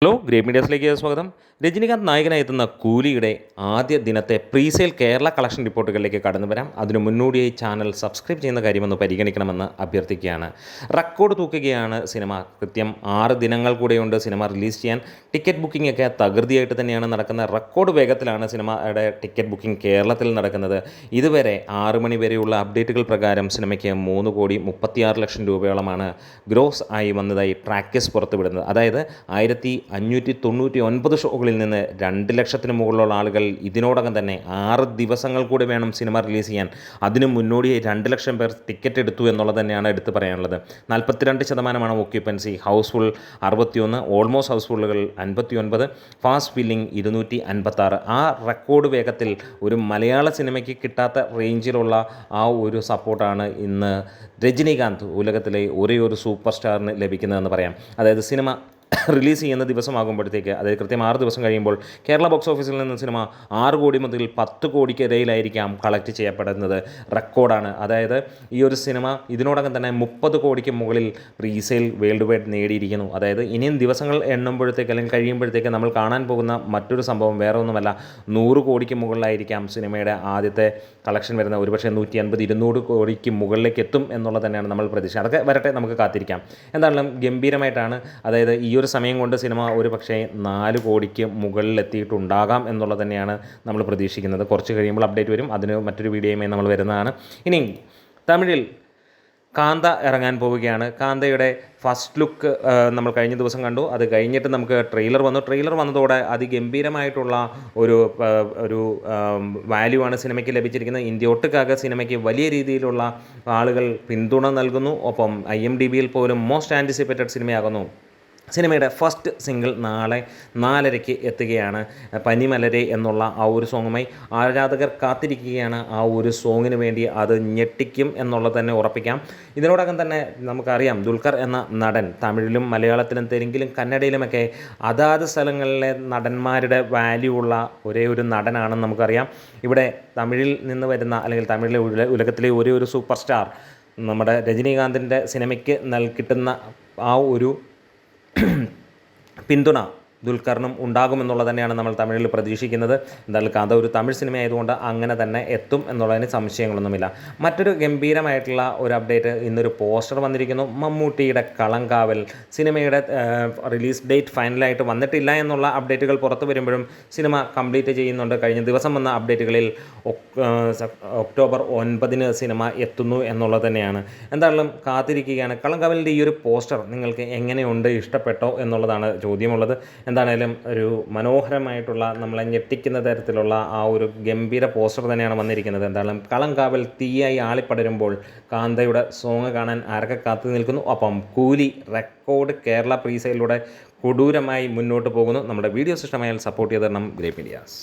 Hello, great മീഡിയാസിലേക്ക് സ്വാഗതം. രജനികാന്ത് നായകനായി എത്തുന്ന കൂലിയുടെ ആദ്യ ദിനത്തെ പ്രീസെയിൽ കേരള കളക്ഷൻ റിപ്പോർട്ടുകളിലേക്ക് കടന്നു വരാം. അതിനു മുന്നോടിയായി ചാനൽ സബ്സ്ക്രൈബ് ചെയ്യുന്ന കാര്യമൊന്ന് പരിഗണിക്കണമെന്ന് അഭ്യർത്ഥിക്കുകയാണ്. റെക്കോർഡ് തൂക്കുകയാണ് സിനിമ. കൃത്യം 6 ദിനങ്ങൾ കൂടെയുണ്ട് സിനിമ റിലീസ് ചെയ്യാൻ. ടിക്കറ്റ് ബുക്കിംഗ് ഒക്കെ തകൃതിയായിട്ട് തന്നെയാണ് നടക്കുന്നത്. റെക്കോർഡ് വേഗത്തിലാണ് സിനിമയുടെ ടിക്കറ്റ് ബുക്കിംഗ് കേരളത്തിൽ നടക്കുന്നത്. ഇതുവരെ 6 മണി വരെയുള്ള അപ്ഡേറ്റുകൾ പ്രകാരം സിനിമയ്ക്ക് 3,36,00,000 രൂപയോളമാണ് ഗ്രോസ് ആയി വന്നതായി ട്രാക്കേഴ്സ് പുറത്തുവിടുന്നത്. അതായത് 1599 ഷോകളിൽ നിന്ന് 2 ലക്ഷത്തിന് മുകളിലുള്ള ആളുകൾ ഇതിനോടകം തന്നെ 6 ദിവസങ്ങൾ കൂടി വേണം സിനിമ റിലീസ് ചെയ്യാൻ. അതിനു മുന്നോടിയായി 2 ലക്ഷം പേർ ടിക്കറ്റ് എടുത്തു എന്നുള്ളത് തന്നെയാണ് എടുത്തു പറയാനുള്ളത്. 42% ഓക്യുപ്പൻസി, ഹൗസ്ഫുൾ 61, ഓൾമോസ്റ്റ് ഹൗസ്ഫുള്ളുകൾ 59, ഫാസ്റ്റ് ഫില്ലിംഗ് 256. ആ റെക്കോർഡ് വേഗത്തിൽ ഒരു മലയാള സിനിമയ്ക്ക് കിട്ടാത്ത റേഞ്ചിലുള്ള ആ ഒരു സപ്പോർട്ടാണ് ഇന്ന് രജനീകാന്ത് ഉലകത്തിലെ ഒരേ ഒരു സൂപ്പർ സ്റ്റാറിന് ലഭിക്കുന്നതെന്ന് പറയാം. അതായത് സിനിമ റിലീസ് ചെയ്യുന്ന ദിവസമാകുമ്പോഴത്തേക്ക്, അതായത് കൃത്യം 6 ദിവസം കഴിയുമ്പോൾ കേരള ബോക്സ് ഓഫീസിൽ നിന്ന് സിനിമ 6 കോടി മുതൽ 10 കോടിക്കിടയിലായിരിക്കാം കളക്ട് ചെയ്യപ്പെടുന്നത്. റെക്കോർഡാണ്. അതായത് ഈ ഒരു സിനിമ ഇതിനോടകം തന്നെ 30 കോടിക്ക് മുകളിൽ റീസെയിൽ വേൾഡ് വൈഡ് നേടിയിരിക്കുന്നു. അതായത് ഇനിയും ദിവസങ്ങൾ എണ്ണുമ്പോഴത്തേക്ക് അല്ലെങ്കിൽ കഴിയുമ്പോഴത്തേക്ക് നമ്മൾ കാണാൻ പോകുന്ന മറ്റൊരു സംഭവം വേറെ ഒന്നുമല്ല, 100 കോടിക്ക് മുകളിലായിരിക്കാം സിനിമയുടെ ആദ്യത്തെ കളക്ഷൻ വരുന്നത്. ഒരുപക്ഷെ 150-200 കോടിക്ക് മുകളിലേക്ക് എത്തും എന്നുള്ളത് തന്നെയാണ് നമ്മൾ പ്രതീക്ഷ. അതൊക്കെ വരട്ടെ, നമുക്ക് കാത്തിരിക്കാം. എന്തായാലും ഗംഭീരമായിട്ടാണ്. അതായത് ഈ ഒരു സമയം കൊണ്ട് സിനിമ ഒരു പക്ഷേ 4 കോടിക്ക് മുകളിലെത്തിയിട്ടുണ്ടാകാം എന്നുള്ളത് തന്നെയാണ് നമ്മൾ പ്രതീക്ഷിക്കുന്നത്. കുറച്ച് കഴിയുമ്പോൾ അപ്ഡേറ്റ് വരും. അതിന് മറ്റൊരു വീഡിയോയുമായി നമ്മൾ വരുന്നതാണ്. ഇനി തമിഴിൽ കാന്ത ഇറങ്ങാൻ പോവുകയാണ്. കാന്തയുടെ ഫസ്റ്റ് ലുക്ക് നമ്മൾ കഴിഞ്ഞ ദിവസം കണ്ടു. അത് കഴിഞ്ഞിട്ട് നമുക്ക് ട്രെയിലർ വന്നു. ട്രെയിലർ വന്നതോടെ അതിഗംഭീരമായിട്ടുള്ള ഒരു വാല്യൂ ആണ് സിനിമയ്ക്ക് ലഭിച്ചിരിക്കുന്നത്. ഇന്ത്യ ഒട്ടുക്കാകെ സിനിമയ്ക്ക് വലിയ രീതിയിലുള്ള ആളുകൾ പിന്തുണ നൽകുന്നു. ഒപ്പം IMDbയിൽ പോലും മോസ്റ്റ് ആൻറ്റിസിപ്പേറ്റഡ് സിനിമയാകുന്നു. സിനിമയുടെ ഫസ്റ്റ് സിംഗിൾ നാളെ 4:30 എത്തുകയാണ്. പനിമലരെ എന്നുള്ള ആ ഒരു സോങ്ങുമായി ആരാധകർ കാത്തിരിക്കുകയാണ്. ആ ഒരു സോങ്ങിന് വേണ്ടി അത് ഞെട്ടിക്കും എന്നുള്ളത് തന്നെ ഉറപ്പിക്കാം. ഇതിനോടകം തന്നെ നമുക്കറിയാം, ദുൽഖർ എന്ന നടൻ തമിഴിലും മലയാളത്തിലും തെലുങ്കിലും കന്നഡയിലുമൊക്കെ അതാത് സ്ഥലങ്ങളിലെ നടന്മാരുടെ വാല്യൂ ഉള്ള ഒരേ ഒരു നടനാണെന്ന് നമുക്കറിയാം. ഇവിടെ തമിഴിൽ നിന്ന് വരുന്ന, അല്ലെങ്കിൽ തമിഴിലെ ഉലകത്തിലെ ഒരേ ഒരു സൂപ്പർ സ്റ്റാർ നമ്മുടെ രജനീകാന്തിൻ്റെ സിനിമയ്ക്ക് കിട്ടുന്ന ആ ഒരു പിന്തുണ ദുൽഖറിനും ഉണ്ടാകുമെന്നുള്ളത് തന്നെയാണ് നമ്മൾ തമിഴിൽ പ്രതീക്ഷിക്കുന്നത്. എന്തായാലും കാന്ത ഒരു തമിഴ് സിനിമ ആയതുകൊണ്ട് അങ്ങനെ തന്നെ എത്തും എന്നുള്ളതിന് സംശയങ്ങളൊന്നുമില്ല. മറ്റൊരു ഗംഭീരമായിട്ടുള്ള ഒരു അപ്ഡേറ്റ്, ഇന്നൊരു പോസ്റ്റർ വന്നിരിക്കുന്നു. മമ്മൂട്ടിയുടെ കളങ്കാവൽ സിനിമയുടെ റിലീസ് ഡേറ്റ് ഫൈനലായിട്ട് വന്നിട്ടില്ല എന്നുള്ള അപ്ഡേറ്റുകൾ പുറത്തു വരുമ്പോഴും സിനിമ കംപ്ലീറ്റ് ചെയ്യുന്നുണ്ട്. കഴിഞ്ഞ ദിവസം വന്ന അപ്ഡേറ്റുകളിൽ ഒക്ടോബർ 9 സിനിമ എത്തുന്നു എന്നുള്ളത് തന്നെയാണ്. എന്തായാലും കാത്തിരിക്കുകയാണ്. കളങ്കാവലിൻ്റെ ഈ ഒരു പോസ്റ്റർ നിങ്ങൾക്ക് എങ്ങനെയുണ്ട്, ഇഷ്ടപ്പെട്ടോ എന്നുള്ളതാണ് ചോദ്യമുള്ളത്. എന്താണേലും ഒരു മനോഹരമായിട്ടുള്ള, നമ്മളെ ഞെട്ടിക്കുന്ന തരത്തിലുള്ള ആ ഒരു ഗംഭീര പോസ്റ്റർ തന്നെയാണ് വന്നിരിക്കുന്നത്. എന്തായാലും കളങ്കാവൽ തീയായി ആളിപ്പടരുമ്പോൾ കാന്തയുടെ സോങ് കാണാൻ ആരൊക്കെ കാത്തു നിൽക്കുന്നു. ഒപ്പം കൂലി റെക്കോർഡ് കേരള പ്രീസെയിലൂടെ കൊടൂരമായി മുന്നോട്ട് പോകുന്നു. നമ്മുടെ വീഡിയോസ് ഇഷ്ടമായാൽ സപ്പോർട്ട് ചെയ്ത് തരണം ഗ്രേറ്റ് മീഡിയാസ്.